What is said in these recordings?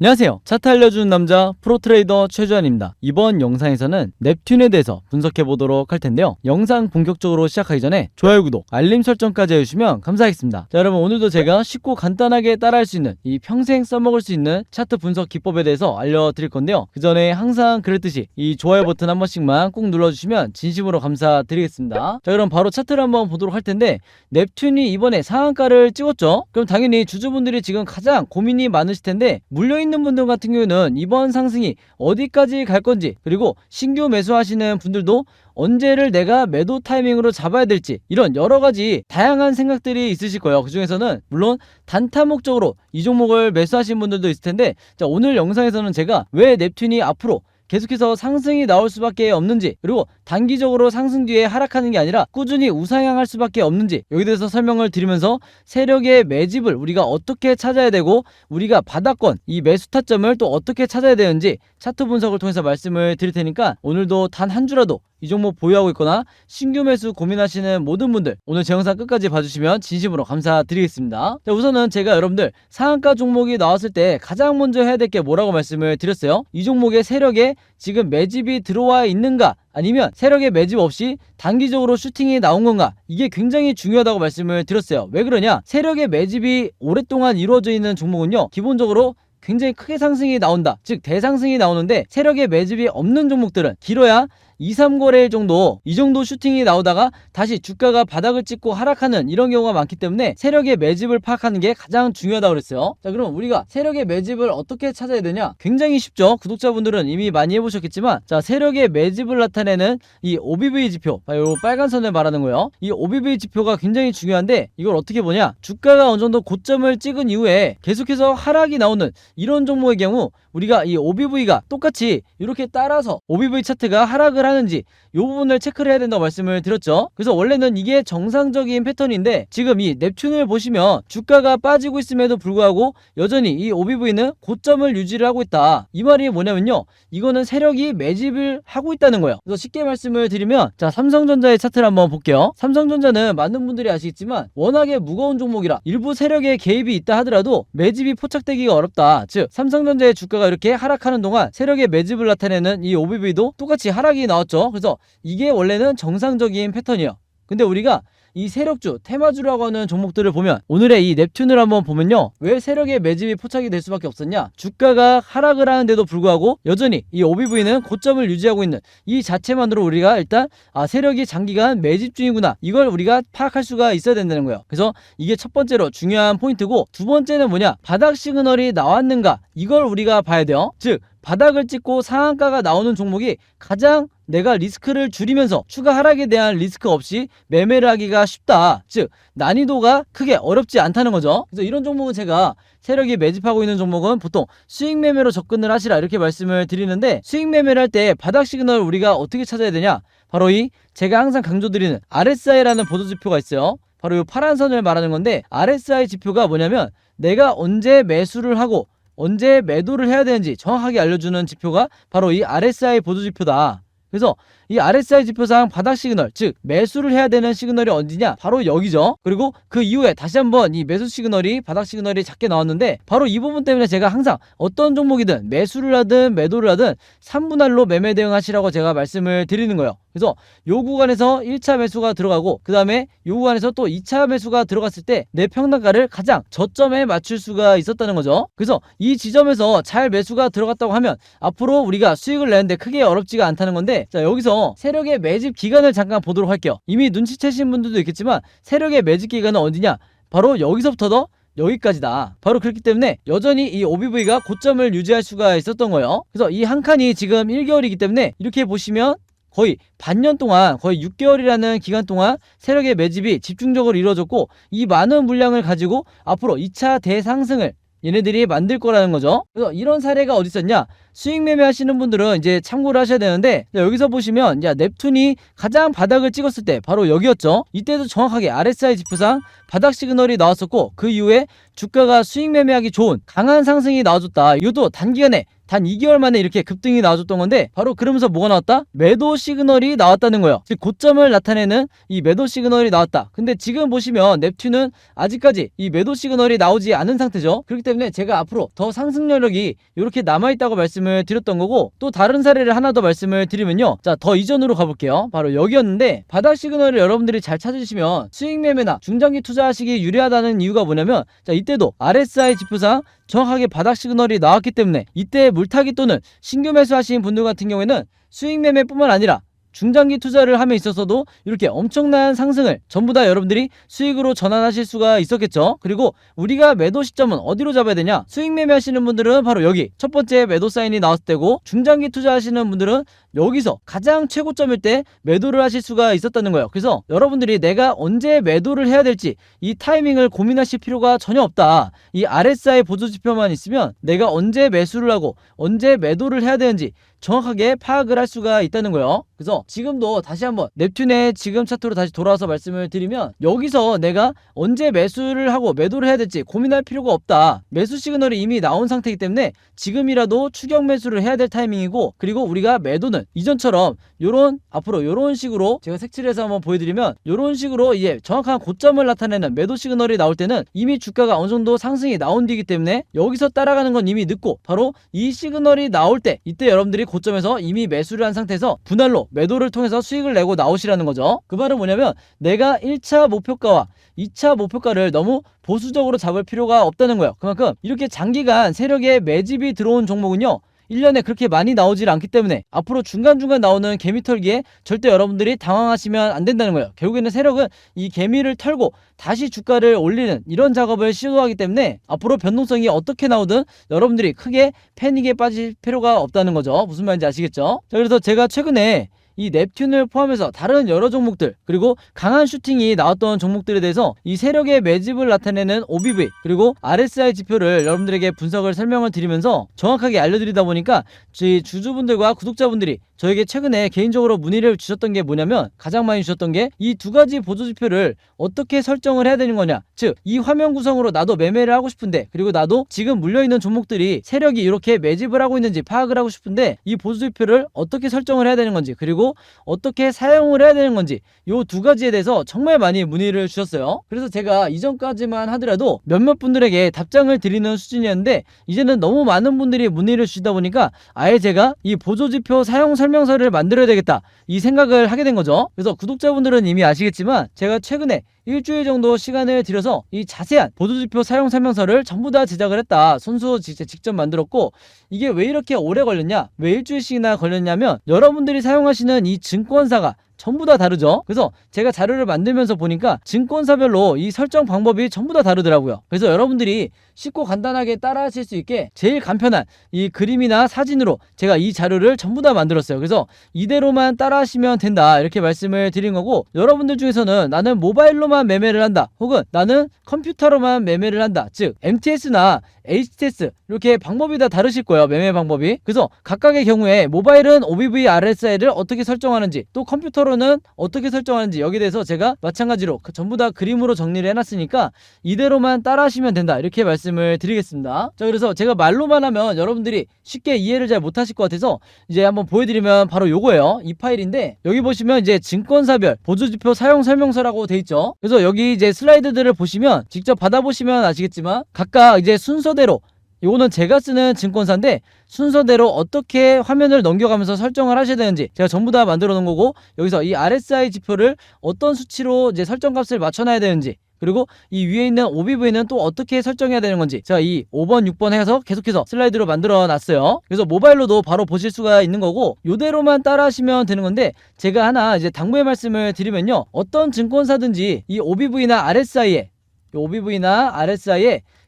안녕하세요. 차트 알려주는 남자 프로트레이더 최주환입니다. 이번 영상에서는 넵튠에 대해서 분석해보도록 할 텐데요. 영상 본격적으로 시작하기 전에 좋아요, 구독, 알림 설정까지 해주시면 감사하겠습니다. 자, 여러분, 오늘도 제가 쉽고 간단하게 따라할 수 있는 이 평생 써먹을 수 있는 차트 분석 기법에 대해서 알려드릴 건데요. 그 전에 항상 그랬듯이 이 좋아요 버튼 한 번씩만 꾹 눌러주시면 진심으로 감사드리겠습니다. 자, 그럼 바로 차트를 한번 보도록 할 텐데, 넵튠이 이번에 상한가를 찍었죠. 그럼 당연히 주주분들이 지금 가장 고민이 많으실 텐데, 물려있는 분들 같은 경우는 이번 상승이 어디까지 갈 건지, 그리고 신규 매수하시는 분들도 언제를 내가 매도 타이밍으로 잡아야 될지, 이런 여러가지 다양한 생각들이 있으실 거예요. 그 중에서는 물론 단타 목적으로 이 종목을 매수하신 분들도 있을 텐데, 자, 오늘 영상에서는 제가 왜 넵튠이 앞으로 계속해서 상승이 나올 수밖에 없는지, 그리고 단기적으로 상승 뒤에 하락하는 게 아니라 꾸준히 우상향할 수밖에 없는지, 여기 대해서 설명을 드리면서 세력의 매집을 우리가 어떻게 찾아야 되고, 우리가 바닥권 이 매수 타점을 또 어떻게 찾아야 되는지 차트 분석을 통해서 말씀을 드릴 테니까, 오늘도 단 한 주라도 이 종목 보유하고 있거나 신규 매수 고민하시는 모든 분들, 오늘 제 영상 끝까지 봐주시면 진심으로 감사드리겠습니다. 자, 우선은 제가 여러분들 상한가 종목이 나왔을 때 가장 먼저 해야 될 게 뭐라고 말씀을 드렸어요? 이 종목의 세력에 지금 매집이 들어와 있는가, 아니면 세력의 매집 없이 단기적으로 슈팅이 나온 건가, 이게 굉장히 중요하다고 말씀을 드렸어요. 왜 그러냐? 세력의 매집이 오랫동안 이루어져 있는 종목은요, 기본적으로 굉장히 크게 상승이 나온다, 즉 대상승이 나오는데, 세력의 매집이 없는 종목들은 길어야 2, 3거래일 정도, 이 정도 슈팅이 나오다가 다시 주가가 바닥을 찍고 하락하는 이런 경우가 많기 때문에 세력의 매집을 파악하는 게 가장 중요하다고 그랬어요. 자, 그럼 우리가 세력의 매집을 어떻게 찾아야 되냐? 굉장히 쉽죠. 구독자분들은 이미 많이 해보셨겠지만, 자, 세력의 매집을 나타내는 이 OBV 지표, 이 빨간 선을 말하는 거예요. 이 OBV 지표가 굉장히 중요한데, 이걸 어떻게 보냐? 주가가 어느 정도 고점을 찍은 이후에 계속해서 하락이 나오는 이런 종목의 경우, 우리가 이 OBV가 똑같이 이렇게 따라서 OBV 차트가 하락을 하는지 이 부분을 체크를 해야 된다고 말씀을 드렸죠. 그래서 원래는 이게 정상적인 패턴인데, 지금 이 넵튠을 보시면 주가가 빠지고 있음에도 불구하고 여전히 이 OBV는 고점을 유지를 하고 있다. 이 말이 뭐냐면요, 이거는 세력이 매집을 하고 있다는 거예요. 그래서 쉽게 말씀을 드리면, 자, 삼성전자의 차트를 한번 볼게요. 삼성전자는 많은 분들이 아시겠지만 워낙에 무거운 종목이라 일부 세력의 개입이 있다 하더라도 매집이 포착되기가 어렵다. 즉, 삼성전자의 주가가 이렇게 하락하는 동안 세력의 매집을 나타내는 이 OBV도 똑같이 하락이 나왔죠. 그래서 이게 원래는 정상적인 패턴이에요. 근데 우리가 이 세력주, 테마주라고 하는 종목들을 보면, 오늘의 이 넵튠을 한번 보면요, 왜 세력의 매집이 포착이 될 수밖에 없었냐? 주가가 하락을 하는데도 불구하고 여전히 이 OBV는 고점을 유지하고 있는 이 자체만으로 우리가 일단 세력이 장기간 매집 중이구나, 이걸 우리가 파악할 수가 있어야 된다는 거예요. 그래서 이게 첫 번째로 중요한 포인트고, 두 번째는 뭐냐? 바닥 시그널이 나왔는가, 이걸 우리가 봐야 돼요. 즉, 바닥을 찍고 상한가가 나오는 종목이 가장 내가 리스크를 줄이면서 추가 하락에 대한 리스크 없이 매매를 하기가 쉽다. 즉, 난이도가 크게 어렵지 않다는 거죠. 그래서 이런 종목은 제가 세력이 매집하고 있는 종목은 보통 수익 매매로 접근을 하시라, 이렇게 말씀을 드리는데, 수익 매매를 할 때 바닥 시그널을 우리가 어떻게 찾아야 되냐? 바로 이 제가 항상 강조드리는 RSI라는 보조지표가 있어요. 바로 이 파란 선을 말하는 건데, RSI 지표가 뭐냐면 내가 언제 매수를 하고 언제 매도를 해야 되는지 정확하게 알려주는 지표가 바로 이 RSI 보조지표다. 그래서 이 RSI 지표상 바닥 시그널, 즉 매수를 해야 되는 시그널이 어디냐? 바로 여기죠. 그리고 그 이후에 다시 한번 이 매수 시그널이, 바닥 시그널이 작게 나왔는데, 바로 이 부분 때문에 제가 항상 어떤 종목이든 매수를 하든 매도를 하든 3분할로 매매 대응하시라고 제가 말씀을 드리는 거예요. 그래서 요 구간에서 1차 매수가 들어가고, 그 다음에 요 구간에서 또 2차 매수가 들어갔을 때 내 평단가를 가장 저점에 맞출 수가 있었다는 거죠. 그래서 이 지점에서 잘 매수가 들어갔다고 하면 앞으로 우리가 수익을 내는데 크게 어렵지가 않다는 건데, 자, 여기서 세력의 매집 기간을 잠깐 보도록 할게요. 이미 눈치채신 분들도 있겠지만 세력의 매집 기간은 어디냐? 바로 여기서부터 여기까지다. 바로 그렇기 때문에 여전히 이 OBV가 고점을 유지할 수가 있었던 거예요. 그래서 이 한 칸이 지금 1개월이기 때문에 이렇게 보시면 거의 반년 동안, 거의 6개월이라는 기간 동안 세력의 매집이 집중적으로 이루어졌고, 이 많은 물량을 가지고 앞으로 2차 대상승을 얘네들이 만들 거라는 거죠. 그래서 이런 사례가 어디 있었냐? 수익 매매 하시는 분들은 이제 참고를 하셔야 되는데, 여기서 보시면 넵튠이 가장 바닥을 찍었을 때 바로 여기였죠. 이때도 정확하게 RSI 지표상 바닥 시그널이 나왔었고, 그 이후에 주가가 수익 매매하기 좋은 강한 상승이 나와줬다. 이것도 단기간에 단 2개월 만에 이렇게 급등이 나와줬던 건데, 바로 그러면서 뭐가 나왔다? 매도 시그널이 나왔다는 거예요. 즉 고점을 나타내는 이 매도 시그널이 나왔다. 근데 지금 보시면 넵튠은 아직까지 이 매도 시그널이 나오지 않은 상태죠. 그렇기 때문에 제가 앞으로 더 상승 여력이 이렇게 남아있다고 말씀을 드렸던 거고, 또 다른 사례를 하나 더 말씀을 드리면요, 자, 더 이전으로 가볼게요. 바로 여기였는데, 바닥 시그널을 여러분들이 잘 찾으시면 수익 매매나 중장기 투자하시기 유리하다는 이유가 뭐냐면, 자, 이때도 RSI 지표상 정확하게 바닥 시그널이 나왔기 때문에 이때 물타기 또는 신규 매수하신 분들 같은 경우에는 수익 매매뿐만 아니라 중장기 투자를 함에 있어서도 이렇게 엄청난 상승을 전부 다 여러분들이 수익으로 전환하실 수가 있었겠죠. 그리고 우리가 매도 시점은 어디로 잡아야 되냐? 수익 매매 하시는 분들은 바로 여기 첫 번째 매도 사인이 나왔을 때고, 중장기 투자하시는 분들은 여기서 가장 최고점일 때 매도를 하실 수가 있었다는 거예요. 그래서 여러분들이 내가 언제 매도를 해야 될지 이 타이밍을 고민하실 필요가 전혀 없다. 이 RSI 보조지표만 있으면 내가 언제 매수를 하고 언제 매도를 해야 되는지 정확하게 파악을 할 수가 있다는 거예요. 그래서 지금도 다시 한번 넵튠의 지금 차트로 다시 돌아와서 말씀을 드리면, 여기서 내가 언제 매수를 하고 매도를 해야 될지 고민할 필요가 없다. 매수 시그널이 이미 나온 상태이기 때문에 지금이라도 추격 매수를 해야 될 타이밍이고, 그리고 우리가 매도는 이전처럼 요런 앞으로 요런 식으로 제가 색칠을 해서 한번 보여드리면, 요런 식으로 이제 정확한 고점을 나타내는 매도 시그널이 나올 때는 이미 주가가 어느 정도 상승이 나온 뒤이기 때문에 여기서 따라가는 건 이미 늦고, 바로 이 시그널이 나올 때 이때 여러분들이 고점에서 이미 매수를 한 상태에서 분할로 매도를 통해서 수익을 내고 나오시라는 거죠. 그 말은 뭐냐면, 내가 1차 목표가와 2차 목표가를 너무 보수적으로 잡을 필요가 없다는 거예요. 그만큼 이렇게 장기간 세력의 매집이 들어온 종목은요, 1년에 그렇게 많이 나오질 않기 때문에 앞으로 중간중간 나오는 개미 털기에 절대 여러분들이 당황하시면 안 된다는 거예요. 결국에는 세력은 이 개미를 털고 다시 주가를 올리는 이런 작업을 시도하기 때문에 앞으로 변동성이 어떻게 나오든 여러분들이 크게 패닉에 빠질 필요가 없다는 거죠. 무슨 말인지 아시겠죠? 자, 그래서 제가 최근에 이 넵튠을 포함해서 다른 여러 종목들, 그리고 강한 슈팅이 나왔던 종목들에 대해서 이 세력의 매집을 나타내는 OBV 그리고 RSI 지표를 여러분들에게 분석을 설명을 드리면서 정확하게 알려드리다 보니까 저희 주주분들과 구독자분들이 저에게 최근에 개인적으로 문의를 주셨던 게 뭐냐면, 가장 많이 주셨던 게 이 두 가지 보조지표를 어떻게 설정을 해야 되는 거냐, 즉 이 화면 구성으로 나도 매매를 하고 싶은데, 그리고 나도 지금 물려있는 종목들이 세력이 이렇게 매집을 하고 있는지 파악을 하고 싶은데 이 보조지표를 어떻게 설정을 해야 되는 건지, 그리고 어떻게 사용을 해야 되는 건지, 요 두 가지에 대해서 정말 많이 문의를 주셨어요. 그래서 제가 이전까지만 하더라도 몇몇 분들에게 답장을 드리는 수준이었는데, 이제는 너무 많은 분들이 문의를 주시다 보니까 아예 제가 이 보조지표 사용 설명서를 만들어야 되겠다, 이 생각을 하게 된 거죠. 그래서 구독자분들은 이미 아시겠지만 제가 최근에 일주일 정도 시간을 들여서 이 자세한 보조지표 사용 설명서를 전부 다 제작을 했다. 손수 직접 만들었고, 이게 왜 이렇게 오래 걸렸냐, 왜 일주일씩이나 걸렸냐면, 여러분들이 사용하시는 이 증권사가 전부 다 다르죠. 그래서 제가 자료를 만들면서 보니까 증권사별로 이 설정 방법이 전부 다 다르더라고요. 그래서 여러분들이 쉽고 간단하게 따라 하실 수 있게 제일 간편한 이 그림이나 사진으로 제가 이 자료를 전부 다 만들었어요. 그래서 이대로만 따라 하시면 된다, 이렇게 말씀을 드린 거고, 여러분들 중에서는 나는 모바일로만 매매를 한다, 혹은 나는 컴퓨터로만 매매를 한다, 즉 MTS나 HTS 이렇게 방법이 다 다르실 거예요, 매매 방법이. 그래서 각각의 경우에 모바일은 OBV RSI를 어떻게 설정하는지, 또 컴퓨터로는 어떻게 설정하는지, 여기에 대해서 제가 마찬가지로 전부 다 그림으로 정리를 해놨으니까 이대로만 따라 하시면 된다, 이렇게 말씀을 드리겠습니다. 자, 그래서 제가 말로만 하면 여러분들이 쉽게 이해를 잘 못하실 것 같아서 이제 한번 보여드리면 바로 요거예요. 이 파일인데, 여기 보시면 이제 증권사별 보조지표 사용 설명서라고 돼 있죠. 그래서 여기 이제 슬라이드들을 보시면 직접 받아보시면 아시겠지만, 각각 이제 순서대로, 요거는 제가 쓰는 증권사인데 순서대로 어떻게 화면을 넘겨가면서 설정을 하셔야 되는지 제가 전부 다 만들어 놓은 거고, 여기서 이 RSI 지표를 어떤 수치로 이제 설정값을 맞춰놔야 되는지, 그리고 이 위에 있는 OBV는 또 어떻게 설정해야 되는 건지 제가 이 5번 6번 해서 계속해서 슬라이드로 만들어 놨어요. 그래서 모바일로도 바로 보실 수가 있는 거고, 요대로만 따라 하시면 되는 건데, 제가 하나 이제 당부의 말씀을 드리면요, 어떤 증권사든지 이 OBV나 RSI에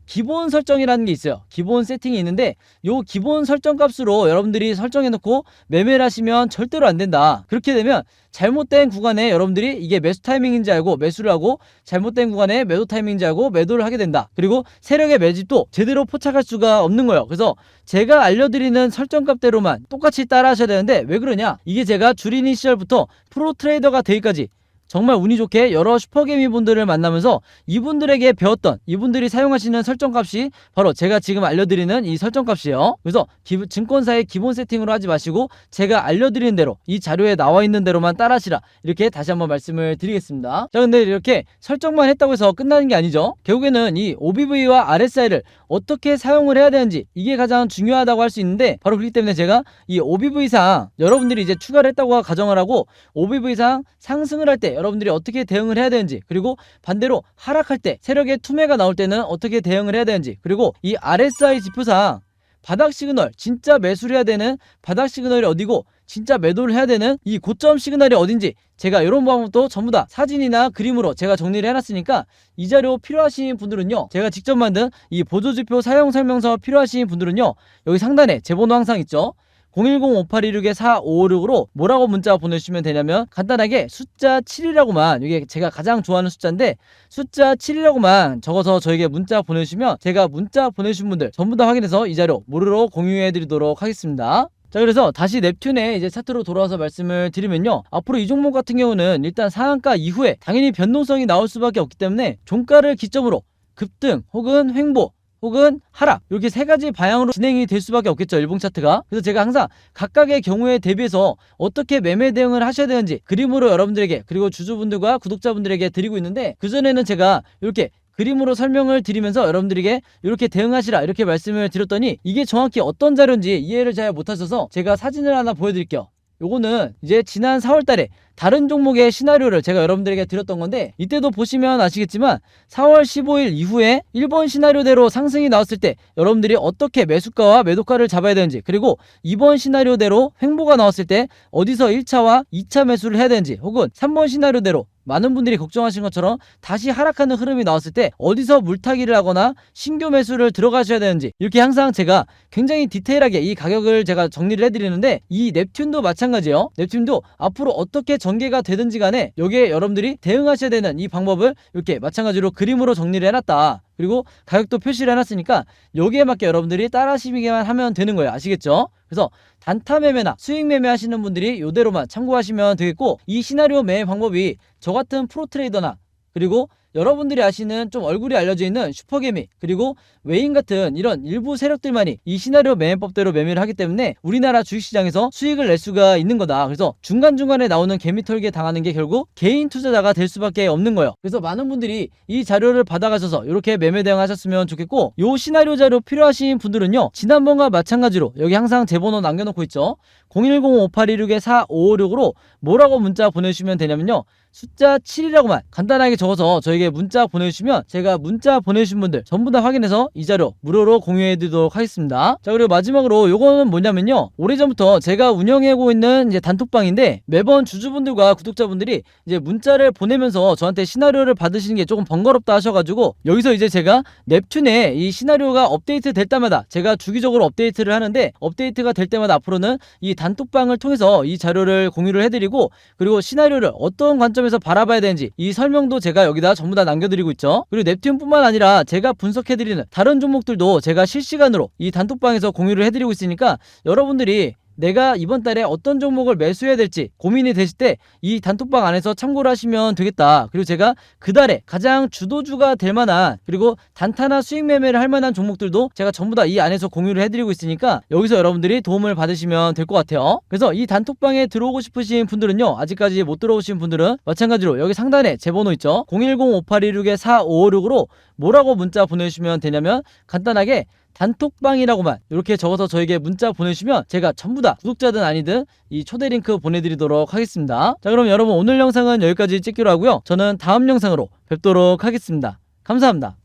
기본 설정이라는 게 있어요. 기본 세팅이 있는데 요 기본 설정 값으로 여러분들이 설정해 놓고 매매를 하시면 절대로 안 된다. 그렇게 되면 잘못된 구간에 여러분들이 이게 매수 타이밍인지 알고 매수를 하고, 잘못된 구간에 매도 타이밍인지 알고 매도를 하게 된다. 그리고 세력의 매집도 제대로 포착할 수가 없는 거예요. 그래서 제가 알려드리는 설정값대로만 똑같이 따라 하셔야 되는데, 왜 그러냐, 이게 제가 주린이 시절부터 프로 트레이더가 되기까지 정말 운이 좋게 여러 슈퍼개미 분들을 만나면서 이분들에게 배웠던, 이분들이 사용하시는 설정값이 바로 제가 지금 알려드리는 이 설정값이에요. 그래서 증권사의 기본 세팅으로 하지 마시고 제가 알려드리는 대로, 이 자료에 나와 있는 대로만 따라하시라, 이렇게 다시 한번 말씀을 드리겠습니다. 자, 근데 이렇게 설정만 했다고 해서 끝나는 게 아니죠. 결국에는 이 OBV와 RSI를 어떻게 사용을 해야 되는지, 이게 가장 중요하다고 할 수 있는데, 바로 그렇기 때문에 제가 이 OBV상 여러분들이 이제 추가를 했다고 가정을 하고, OBV상 상승을 할 때 여러분들이 어떻게 대응을 해야 되는지, 그리고 반대로 하락할 때 세력의 투매가 나올 때는 어떻게 대응을 해야 되는지, 그리고 이 RSI 지표상 바닥 시그널, 진짜 매수를 해야 되는 바닥 시그널이 어디고 진짜 매도를 해야 되는 이 고점 시그널이 어딘지, 제가 이런 방법도 전부 다 사진이나 그림으로 제가 정리를 해놨으니까, 이 자료 필요하신 분들은요, 제가 직접 만든 이 보조지표 사용 설명서 필요하신 분들은요, 여기 상단에 제 번호 항상 있죠. 010-5826-4556으로 뭐라고 문자 보내주시면 되냐면, 간단하게 숫자 7이라고만, 이게 제가 가장 좋아하는 숫자인데 숫자 7이라고만 적어서 저에게 문자 보내주시면 제가 문자 보내주신 분들 전부 다 확인해서 이 자료 무료로 공유해 드리도록 하겠습니다. 자, 그래서 다시 넵튠의 이제 차트로 돌아와서 말씀을 드리면요, 앞으로 이 종목 같은 경우는 일단 상한가 이후에 당연히 변동성이 나올 수밖에 없기 때문에 종가를 기점으로 급등 혹은 횡보 혹은 하락, 이렇게 세 가지 방향으로 진행이 될 수밖에 없겠죠, 일봉 차트가. 그래서 제가 항상 각각의 경우에 대비해서 어떻게 매매 대응을 하셔야 되는지 그림으로 여러분들에게, 그리고 주주분들과 구독자분들에게 드리고 있는데, 그전에는 제가 이렇게 그림으로 설명을 드리면서 여러분들에게 이렇게 대응하시라, 이렇게 말씀을 드렸더니 이게 정확히 어떤 자료인지 이해를 잘 못하셔서 제가 사진을 하나 보여드릴게요. 요거는 이제 지난 4월달에 다른 종목의 시나리오를 제가 여러분들에게 드렸던 건데, 이때도 보시면 아시겠지만 4월 15일 이후에 1번 시나리오대로 상승이 나왔을 때 여러분들이 어떻게 매수가와 매도가를 잡아야 되는지, 그리고 2번 시나리오대로 횡보가 나왔을 때 어디서 1차와 2차 매수를 해야 되는지, 혹은 3번 시나리오대로 많은 분들이 걱정하신 것처럼 다시 하락하는 흐름이 나왔을 때 어디서 물타기를 하거나 신규 매수를 들어가셔야 되는지, 이렇게 항상 제가 굉장히 디테일하게 이 가격을 제가 정리를 해드리는데, 이 넵튠도 마찬가지예요. 넵튠도 앞으로 어떻게 전개가 되든지 간에 여기에 여러분들이 대응하셔야 되는 이 방법을 이렇게 마찬가지로 그림으로 정리를 해놨다. 그리고 가격도 표시를 해놨으니까 여기에 맞게 여러분들이 따라하시기만 하면 되는 거예요. 아시겠죠? 그래서 단타 매매나 수익 매매 하시는 분들이 이대로만 참고하시면 되겠고, 이 시나리오 매매 방법이 저 같은 프로 트레이더나, 그리고 여러분들이 아시는 좀 얼굴이 알려져 있는 슈퍼개미, 그리고 외인 같은 이런 일부 세력들만이 이 시나리오 매매법대로 매매를 하기 때문에 우리나라 주식시장에서 수익을 낼 수가 있는 거다. 그래서 중간중간에 나오는 개미털기에 당하는 게 결국 개인 투자자가 될 수밖에 없는 거예요. 그래서 많은 분들이 이 자료를 받아가셔서 이렇게 매매 대응하셨으면 좋겠고, 요 시나리오 자료 필요하신 분들은요, 지난번과 마찬가지로 여기 항상 제 번호 남겨놓고 있죠. 010-5826-4556으로 뭐라고 문자 보내주시면 되냐면요, 숫자 7이라고만 간단하게 적어서 저에게 문자 보내주시면 제가 문자 보내주신 분들 전부 다 확인해서 이 자료 무료로 공유해 드리도록 하겠습니다. 자, 그리고 마지막으로 요거는 뭐냐면요, 오래전부터 제가 운영하고 있는 이제 단톡방인데, 매번 주주분들과 구독자분들이 이제 문자를 보내면서 저한테 시나리오를 받으시는 게 조금 번거롭다 하셔가지고, 여기서 이제 제가 넵튠에 이 시나리오가 업데이트 될 때마다 제가 주기적으로 업데이트를 하는데, 업데이트가 될 때마다 앞으로는 이 단톡방을 통해서 이 자료를 공유를 해드리고, 그리고 시나리오를 어떤 관점에서 바라봐야 되는지 이 설명도 제가 여기다 전부 다 남겨드리고 있죠. 그리고 넵튠뿐만 아니라 제가 분석해드리는 다른 종목들도 제가 실시간으로 이 단톡방에서 공유를 해드리고 있으니까, 여러분들이 내가 이번 달에 어떤 종목을 매수해야 될지 고민이 되실 때 이 단톡방 안에서 참고를 하시면 되겠다. 그리고 제가 그 달에 가장 주도주가 될 만한, 그리고 단타나 수익 매매를 할 만한 종목들도 제가 전부 다 이 안에서 공유를 해드리고 있으니까 여기서 여러분들이 도움을 받으시면 될 것 같아요. 그래서 이 단톡방에 들어오고 싶으신 분들은요, 아직까지 못 들어오신 분들은 마찬가지로 여기 상단에 제 번호 있죠. 010-5826-4556으로 뭐라고 문자 보내주시면 되냐면, 간단하게 단톡방이라고만 이렇게 적어서 저에게 문자 보내주시면 제가 전부 다 구독자든 아니든 이 초대 링크 보내드리도록 하겠습니다. 자, 그럼 여러분 오늘 영상은 여기까지 찍기로 하고요. 저는 다음 영상으로 뵙도록 하겠습니다. 감사합니다.